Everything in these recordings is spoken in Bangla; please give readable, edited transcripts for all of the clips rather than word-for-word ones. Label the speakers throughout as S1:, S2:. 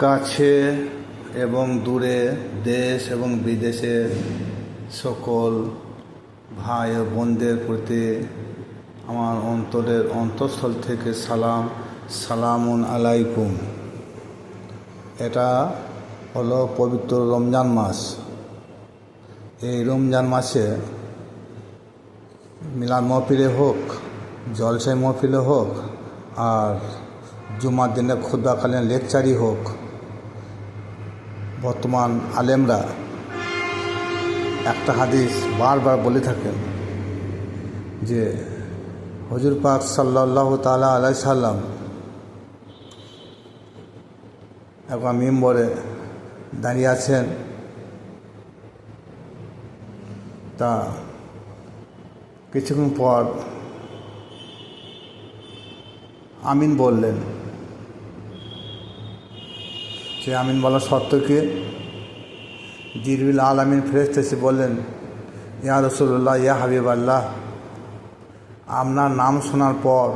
S1: কাছে এবং দূরে, দেশ এবং বিদেশের সকল ভাই ও বোনদের প্রতি আমার অন্তরের অন্তঃস্থল থেকে সালামুন আলাইকুম। এটা হলো পবিত্র রমজান মাস। এই রমজান মাসে মিলাদ মহফিলে হোক, জলসায় মহফিলে হোক, আর জুমার দিনে খুতবাকালীন লেকচারই হোক, বর্তমান আলেমরা একটা হাদিস বারবার বলে থাকেন যে হুজুর পাক সাল্লাল্লাহু তাআলা আলাইহি সাল্লাম একবার মিম্বরে দাঁড়িয়ে আছেন। তা কিছুক্ষণ পর আমিন বললেন। সে আমিন বলার শর্ত কি? জিবরিল আলামিন ফেরেশতা এসে বললেন, ইয়া রাসূলুল্লাহ, ইয়া হাবিবাল্লাহ, আপনার নাম শোনার পর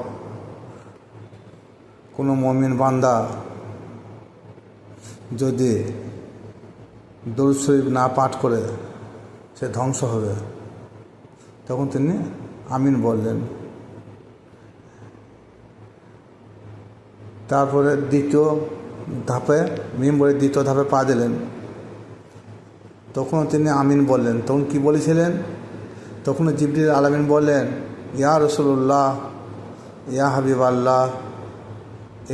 S1: কোনো মুমিন বান্দা যদি দরুদ শরীফ না পাঠ করে সে ধ্বংস হবে। তখন তিনি আমিন বললেন। তারপরে দ্বিতীয় ধাপে মিম্বরের দ্বিতীয় ধাপে পা দিলেন, তখনও তিনি আমিন বললেন। তখন কি বলেছিলেন? তখনও জিবরিল আলামিন বললেন, ইয়া রাসূলুল্লাহ, ইয়া হাবিবাল্লাহ,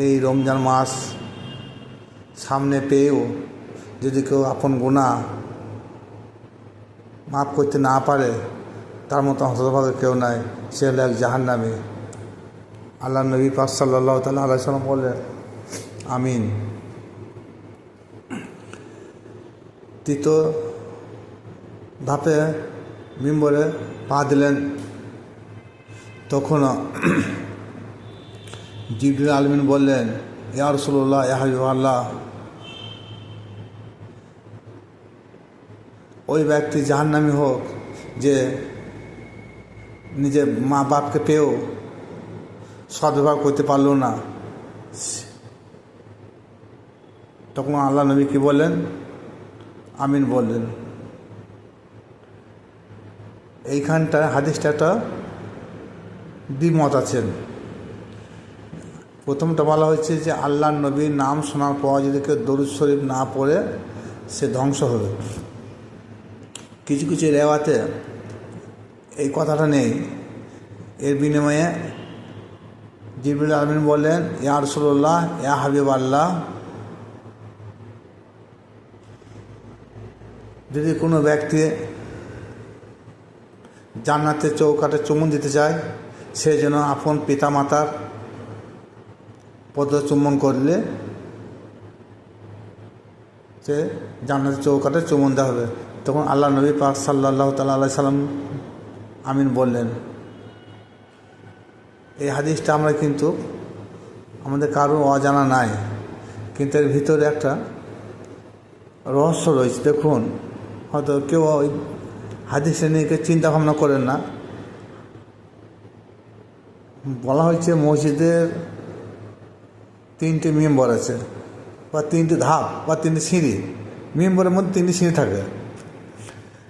S1: এই রমজান মাস সামনে পেয়েও যদি কেউ আপন গুনাহ মাফ করতে না পারে, তার মতো হতভাগা কেউ নাই, সে হলো এক জাহান্নামী। আল্লাহ নবী পাক সাল্লাল্লাহু তাআলা আলাইহি সাল্লাম বললেন, আমিন। তৃতীয় ধাপে মিম্বরে পা দিলেন, তখন জিবরিল আলামিন বললেন, ইয়া রাসূলুল্লাহ, ইয়া হাবিবাল্লাহ, ওই ব্যক্তি জাহান্নামী হোক যে নিজের মা বাপকে পেয়েও সদ্ব্যবহার করতে পারল না। তখন আল্লাহ নবী কি বললেন? আমিন বললেন। এইখানটায় হাদিসটা একটা দ্বিমত আছেন। প্রথমটা বলা হয়েছে যে আল্লাহ নবীর নাম শোনার পর যদি কেউ দরুদ শরীফ না পড়ে সে ধ্বংস হবে। কিছু কিছু রেওয়াতে এই কথাটা নেই। এর বিনিময়ে জিবরিল আমিন বললেন, ইয়া রাসূলুল্লাহ, ইয়া হাবিবাল্লাহ, যদি কোনো ব্যক্তি জান্নাতের চৌকাঠে চুমুন দিতে চায়, সে যেন আপন পিতা মাতার পদ চুম্বন করলে সে জান্নাতের চৌকাঠে চুমুন দেওয়া হবে। তখন আল্লাহ নবী পাক সাল্লাল্লাহু তাআলা আলাইহি সাল্লাম আমিন বললেন। এই হাদিসটা আমরা কিন্তু আমাদের কারো অজানা নাই, কিন্তু এর ভিতরে একটা রহস্য রয়েছে। দেখুন, হয়তো কেউ ওই হাদিসে নিয়ে চিন্তা ভাবনা করেন না। বলা হয়েছে মসজিদের 3টি মেম্বর আছে, বা 3টি ধাপ বা 3টি সিঁড়ি। মেম্বরের মধ্যে 3টি সিঁড়ি থাকে।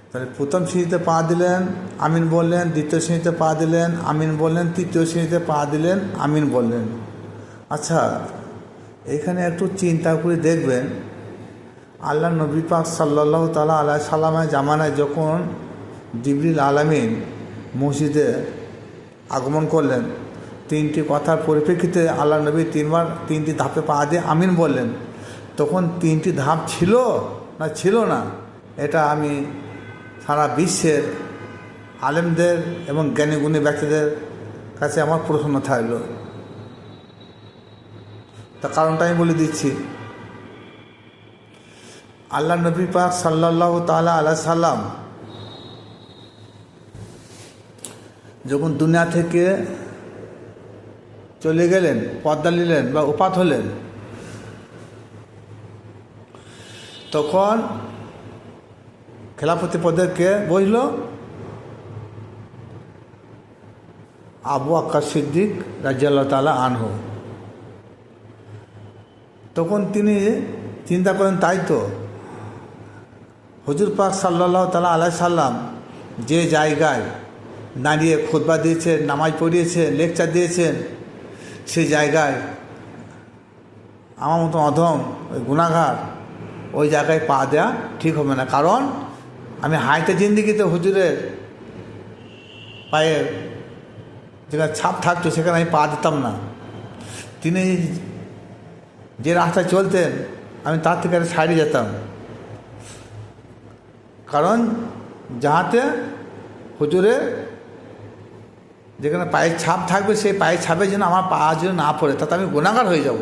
S1: তাহলে প্রথম সিঁড়িতে পা দিলেন, আমিন বললেন। দ্বিতীয় সিঁড়িতে পা দিলেন, আমিন বললেন। তৃতীয় সিঁড়িতে পা দিলেন, আমিন বললেন। আচ্ছা, এখানে একটু চিন্তা করে দেখবেন, আল্লাহ নবী পাক সাল্লাল্লাহু তাআলা আলাইহি সাল্লামের জামানায় যখন জিবরিল আলামিন মসজিদে আগমন করলেন, 3টি কথার পরিপ্রেক্ষিতে আল্লাহ নবী 3বার 3টি ধাপে পা দিয়ে আমিন বললেন। তখন 3টি ধাপ ছিল না ছিল না, এটা আমি সারা বিশ্বের আলেমদের এবং জ্ঞানীগুণী ব্যক্তিদের কাছে আমার প্রশ্ন থাকল। তার কারণটা আমি বলে দিচ্ছি। আল্লাহ নবী পাক সাল্লাল্লাহু তাআলা আলাইহি সাল্লাম যখন দুনিয়া থেকে চলে গেলেন, পর্দা নিলেন বা উপাত হলেন, তখন খেলাফতি পদে কে বসল? আবু বকর সিদ্দিক রাদিয়াল্লাহু তাআলা আনহু। তখন তিনি চিন্তা করেন, তাই তো হুজুর পাক সাল্লাল্লাহু তাআলা আলাইহি সাল্লাম যে জায়গায় দাঁড়িয়ে খুতবা দিয়েছেন, নামাজ পড়িয়েছেন, লেকচার দিয়েছেন, সেই জায়গায় আমার মতো অধম ওই গুনাহগার ওই জায়গায় পা দেওয়া ঠিক হবে না। কারণ আমি হায়াতে জিন্দিগিতে হুজুরের পায়ে যেখানে ছাপ থাকতো সেখানে আমি পা দিতাম না। তিনি যে রাস্তায় চলতেন আমি তার থেকে একটা সাইডে যেতাম, কারণ যাহাতে হুজুরের যেখানে পায়ের ছাপ থাকবে সেই পায়ের ছাপে যেন আমার পা যেন না পড়ে, তাতে আমি গুনাহগার হয়ে যাব।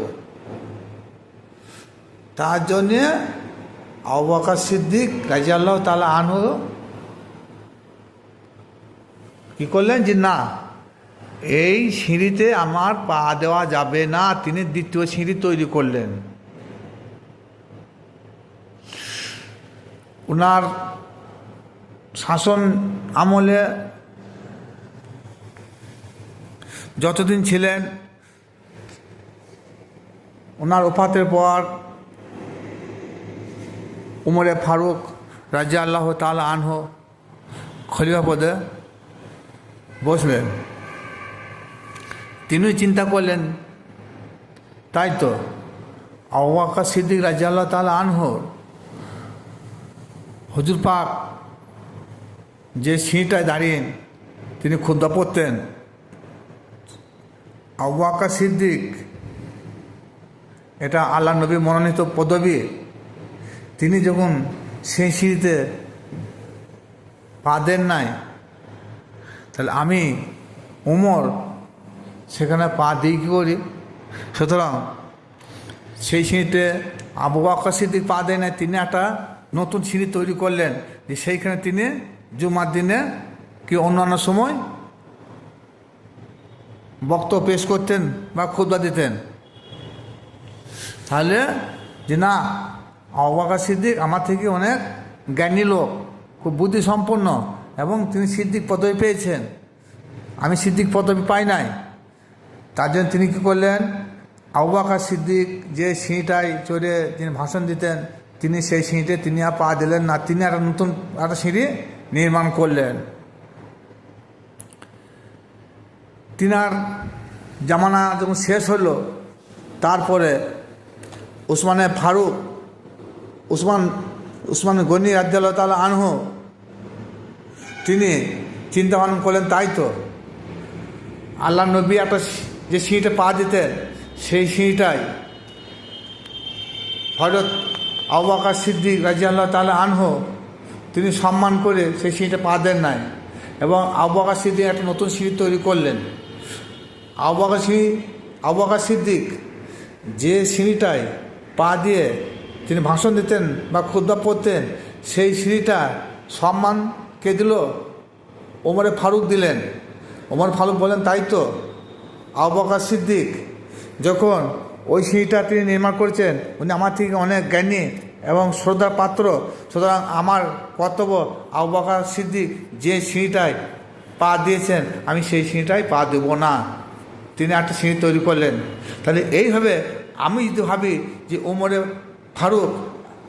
S1: তার জন্যে আবু বকর সিদ্দিক রাদিয়াল্লাহু তাআলা আনহু কী করলেন যে না, এই সিঁড়িতে আমার পা দেওয়া যাবে না। তিনি দ্বিতীয় সিঁড়ি তৈরি করলেন। ওনার শাসন আমলে যতদিন ছিলেন, ওনার ওফাতের পর উমরে ফারুক রাদিয়াল্লাহু তাআলা আনহু খলিফা পদে বসলেন। তিনি চিন্তা করলেন, তাই তো আবু বকর সিদ্দিক রাদিয়াল্লাহু তাআলা আনহু হুজুর পাক যে সিঁড়িটায় দাঁড়িয়ে তিনি খুতবা পড়তেন, আবু বকর সিদ্দিক এটা আল্লাহ নবী মনোনীত পদবী। তিনি যখন সেই সিঁড়িতে পা দেন নাই, তাহলে আমি উমর সেখানে পা দিই কী করি? সুতরাং সেই সিঁড়িতে আবু বকর সিদ্দিক পা দেয় নাই, তিনি একটা নতুন সিঁড়ি তৈরি করলেন, যে সেইখানে তিনি জুমার দিনে কি অন্যান্য সময় বক্তব্য পেশ করতেন বা খুতবা দিতেন। তাহলে যে না, আবু বকর সিদ্দিক আমার থেকে অনেক জ্ঞানী লোক, খুব বুদ্ধিসম্পন্ন, এবং তিনি সিদ্দিক পদবি পেয়েছেন, আমি সিদ্দিক পদবি পাই নাই। তার জন্য তিনি কী করলেন, আবু বকর সিদ্দিক যে সিঁড়িটায় চড়ে তিনি ভাষণ দিতেন, তিনি সেই সিঁড়িতে তিনি আর পা দিলেন না, তিনি একটা নতুন একটা সিঁড়ি নির্মাণ করলেন। তিনার জামানা যখন শেষ হলো, তারপরে উসমান গনি রাদিয়াল্লাহু তাআলা আনহু তিনি চিন্তা ভাবনা করলেন, তাই তো আল্লাহ নবী একটা যে সিঁড়িটা পা দিতেন, সেই সিঁড়িটাই হযরত আবু বকর সিদ্দিক রাদিয়াল্লাহু তাআলা আনহু তিনি সম্মান করে সেই সিঁড়িটা পা দেন নাই, এবং আবু বকর সিদ্দিক একটা নতুন সিঁড়ি তৈরি করলেন। আবু বকর সিদ্দিক যে সিঁড়িটায় পা দিয়ে তিনি ভাষণ দিতেন বা খুতবা পড়তেন, সেই সিঁড়িটা সম্মান কে দিল? ওমরে ফারুক দিলেন। ওমর ফারুক বলেন, তাই তো আবু বকর সিদ্দিক যখন ওই সিঁড়িটা তিনি নির্মাণ করেছেন, উনি আমার থেকে অনেক জ্ঞানী এবং শ্রদ্ধার পাত্র, সুতরাং আমার কর্তব্য আবু বকর সিদ্দিক যে সিঁড়িটায় পা দিয়েছেন আমি সেই সিঁড়িটায় পা দেব না। তিনি একটা সিঁড়ি তৈরি করলেন। তাহলে এইভাবে আমি যদি ভাবি যে ওমরে ফারুক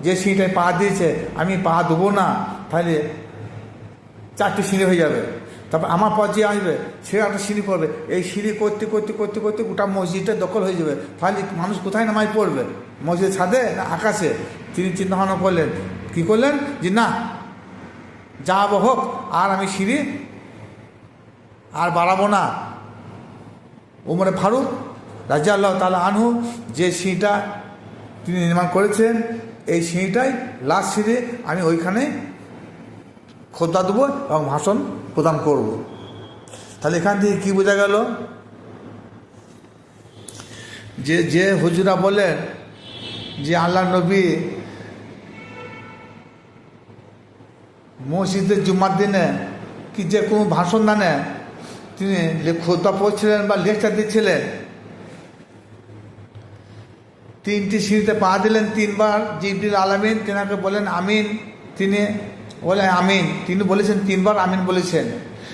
S1: যে সিঁড়িটায় পা দিয়েছে আমি পা দেবো না, তাহলে 4টি সিঁড়ি হয়ে যাবে। তারপর আমার পর যে আসবে সে একটা সিঁড়ি করবে, এই সিঁড়ি করতে করতে করতে করতে গোটা মসজিদটা দখল হয়ে যাবে। তাহলে মানুষ কোথায় নামাজ পড়বে? মসজিদের ছাদে না আকাশে? তিনি চিন্তা ভাবনা করলেন, কী করলেন যে না, যা হোক, আর আমি সিঁড়ি আর বাড়াবো না। ওমরে ফারুক রাদিয়াল্লাহু তাআলা আনহু যে সিঁড়িটা তিনি নির্মাণ করেছেন, এই সিঁড়িটাই লাস্ট সিঁড়ি, আমি ওইখানে খুতবা দেবো এবং ভাষণ প্রদান করব। তাহলে এখান থেকে কী বোঝা গেল? যে হুজুরা বলেন যে আল্লাহ নবী মসজিদের জুমার দিনে কি যে কোনো ভাষণ দানে তিনি খুতবা পড়ছিলেন বা লেকচার দিচ্ছিলেন, 3টি সিঁড়িতে পা দিলেন 3বার। জিবরিল আলামিন তেনাকে বলেন আমিন, তিনি বলেন আমিন, তিনি বলেছেন 3বার আমিন বলেছেন।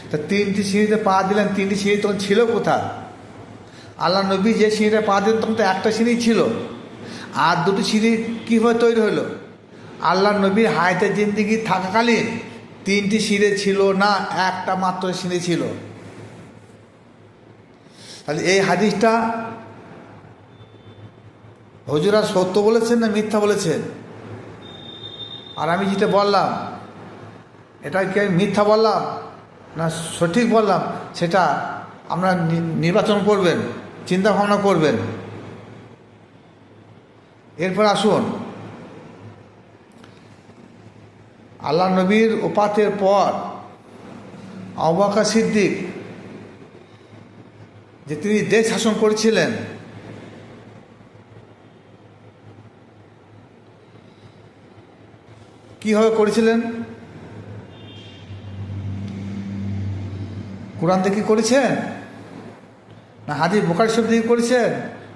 S1: তা 3টি সিঁড়িতে পা দিলেন, 3টি সিঁড়ি তখন ছিল কোথায়? আল্লাহ নবী যে সিঁড়িতে পা দিলেন তখন তো একটা সিঁড়ি ছিল, আর দুটি সিঁড়ি কীভাবে তৈরি হলো? আল্লাহ নবীর হায়াতে জিন্দিগি থাকাকালীন 3টি সিঁড়ি ছিল না, একটা মাত্র সিঁড়ি ছিল। তাহলে এই হাদিসটা হুজুরা সত্য বলেছেন না মিথ্যা বলেছেন? আর আমি যেটা বললাম এটা কি আমি মিথ্যা বললাম না সঠিক বললাম, সেটা আপনারা নির্বাচন করবেন, চিন্তা ভাবনা করবেন। এরপর আসুন, আল্লাহ নবীর ওফাতের পর আবু বকর সিদ্দিক যে তিনি দেশ শাসন করেছিলেন, কীভাবে করেছিলেন? কোরআন দেখে করেছেন, না হাদিস বুখারী শরীফ দেখে করেছেন,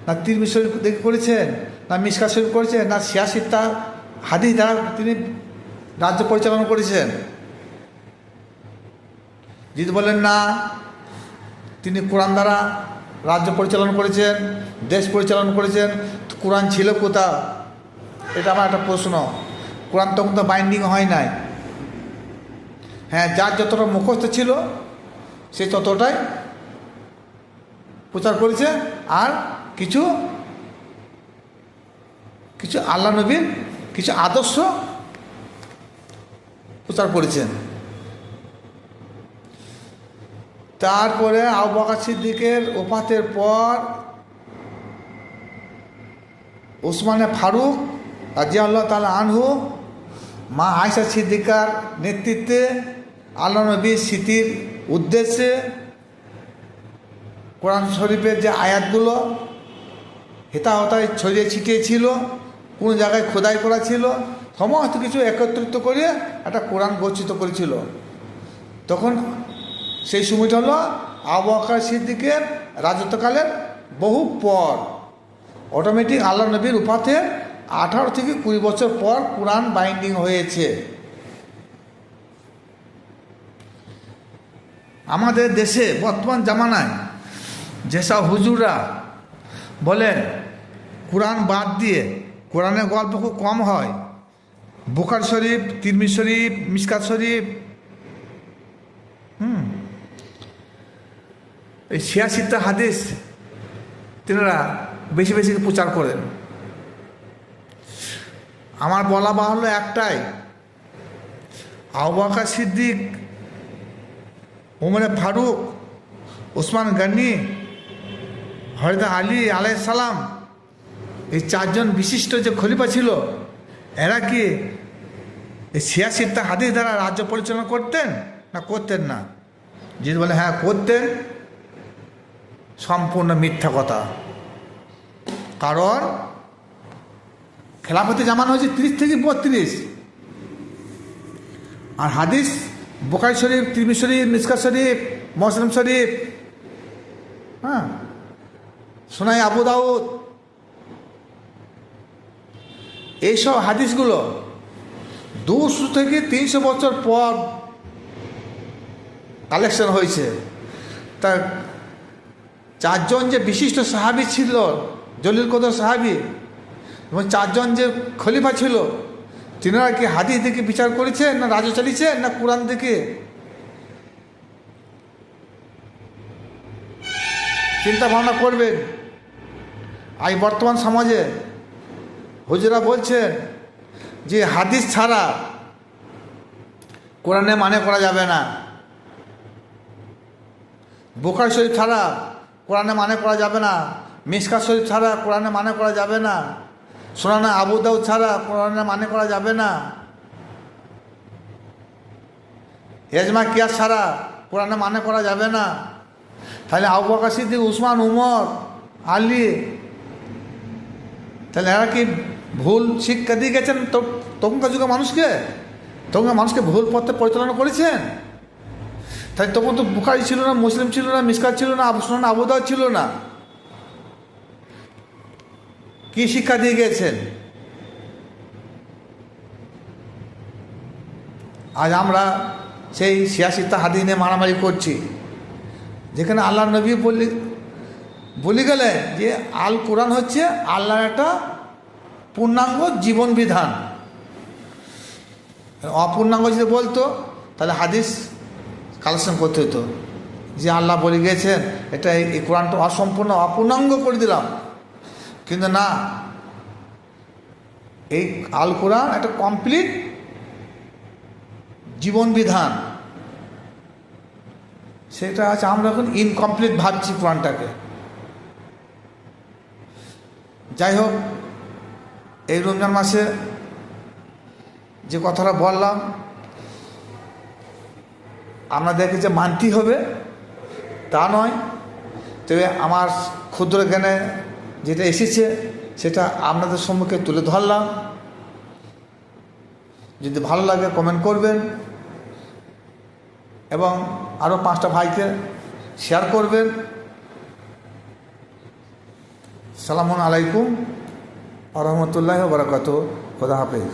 S1: না তিরমিজি শরীফ দেখে করেছেন, না মিশকাত শরীফ করেছেন, না সিয়াসিত্তা হাদিস দ্বারা তিনি রাজ্য পরিচালনা করেছেন? যদি বলেন না তিনি কোরআন দ্বারা রাজ্য পরিচালনা করেছেন, দেশ পরিচালনা করেছেন, তো কোরআন ছিল কোথা? এটা আমার একটা প্রশ্ন। কোরআন তখন তো বাইন্ডিং হয় নাই। হ্যাঁ, যার যতটা মুখস্থ ছিল সে ততটাই প্রচার করেছে, আর কিছু কিছু আল্লাহ নবীর কিছু আদর্শ প্রচার করেছেন। তারপরে আবু বকর সিদ্দিকের ওফাতের পর ওসমানে ফারুক রাদিয়াল্লাহু তাআলা আনহু মা আয়েশা সিদ্দিকার নেতৃত্বে আল্লাহ নবীর স্মৃতির উদ্দেশ্যে কোরআন শরীফের যে আয়াতগুলো হেতাহতায় ছড়িয়ে ছিটিয়ে ছিল, কোনো জায়গায় খোদাই করা ছিল, সমস্ত কিছু একত্রিত করে একটা কোরআন গচ্ছিত করেছিল। তখন সেই সময়টা হলো আবু বকর সিদ্দিকের রাজত্বকালের বহু পর। অটোমেটিক আল্লাহ নবীর ওফাতের 18 থেকে 20 বছর পর কোরআন বাইন্ডিং হয়েছে। আমাদের দেশে বর্তমান জামানায় যেসব হুজুররা বলেন কোরআন বাদ দিয়ে কোরআনের গল্প খুব কম হয়, বুখারী শরীফ, তিরমিজি শরীফ, মিশকাত শরীফ, এই সিয়াসিত্তা হাদিস তেনারা বেশি বেশি প্রচার করেন। আমার বলা বাহুল্য একটাই, আবু বকর সিদ্দিক, ওমর ফারুক, ওসমান গনি, হযরত আলী আলাইহিস সালাম, এই 4জন বিশিষ্ট যে খলিফা ছিল, এরা কি এই সিয়াসিত্তা হাদিস দ্বারা রাজ্য পরিচালনা করতেন না করতেন না? যদি বলে হ্যাঁ করতেন, সম্পূর্ণ মিথ্যা কথা। কারণ খেলাফতে জামানা হয়েছে 30 থেকে 32, আর হাদিস বুখারী শরীফ, তিরমিজি শরীফ, মিশকাত শরীফ, মুসলিম শরীফ, সুনান আবু দাউদ, এইসব হাদিসগুলো 200 থেকে 300 বছর পর কালেকশন হয়েছে। তা 4জন যে বিশিষ্ট সাহাবী ছিল, জলিল কদর সাহাবী, এবং 4জন যে খলিফা ছিল, তিনারা কি হাদিস দেখে বিচার করেছেন, না রাজ্য চালিয়েছেন, না কোরআন দেখে? চিন্তা ভাবনা করবেন। আজ বর্তমান সমাজে হুজুরা বলছেন যে হাদিস ছাড়া কোরআনে মানে করা যাবে না, বুখারী শরীফ ছাড়া কোরআনে মানে করা যাবে না, মিশকাত শরীফ ছাড়া কোরআনে মানে করা যাবে না, সুনান আবু দাউদ ছাড়া কোরআনে মানে করা যাবে না, ইজমা কিয়াস ছাড়া কোরআনে মানে করা যাবে না। তাহলে আবু বকর সিদ্দিক, উসমান, উমর, আলী, তাহলে এরা কি ভুল শিক্ষা দিয়ে গেছেন তখনকার যুগে মানুষকে? তখনকার মানুষকে ভুল পথে পরিচালনা করেছেন? তাই তখন তো বুখারী ছিল না, মুসলিম ছিল না, মিশকাত ছিল না, সুনান আবু দাউদ ছিল না। কি শিক্ষা দিয়ে গেছেন? আজ আমরা সেই সিয়াসিত্তা হাদিস নিয়ে মারামারি করছি, যেখানে আল্লাহ নবী বলে গেলেন যে আল কোরআন হচ্ছে আল্লাহর একটা পূর্ণাঙ্গ জীবন বিধান। অপূর্ণাঙ্গ যদি বলতো তাহলে হাদিস কালেকশন করতে হতো যে আল্লাহ বলে গিয়েছেন এটা এই কোরআনটা অসম্পূর্ণ, অপূর্ণাঙ্গ করে দিলাম। কিন্তু না, এই আল কোরআন একটা কমপ্লিট জীবন বিধান। সেটা আছে, আমরা এখন ইনকমপ্লিট ভাবছি কোরআনটাকে। যাই হোক, এই রমজান মাসে যে কথাটা বললাম আপনাদেরকে যে মানতেই হবে তা নয়, তবে আমার ক্ষুদ্র জ্ঞানে যেটা এসেছে সেটা আপনাদের সম্মুখে তুলে ধরলাম। যদি ভালো লাগে কমেন্ট করবেন এবং আরও 5টা ভাইকে শেয়ার করবেন। সালামুন আলাইকুম ওয়া রাহমাতুল্লাহি ওয়া বারাকাতুহু। খোদা হাফেজ।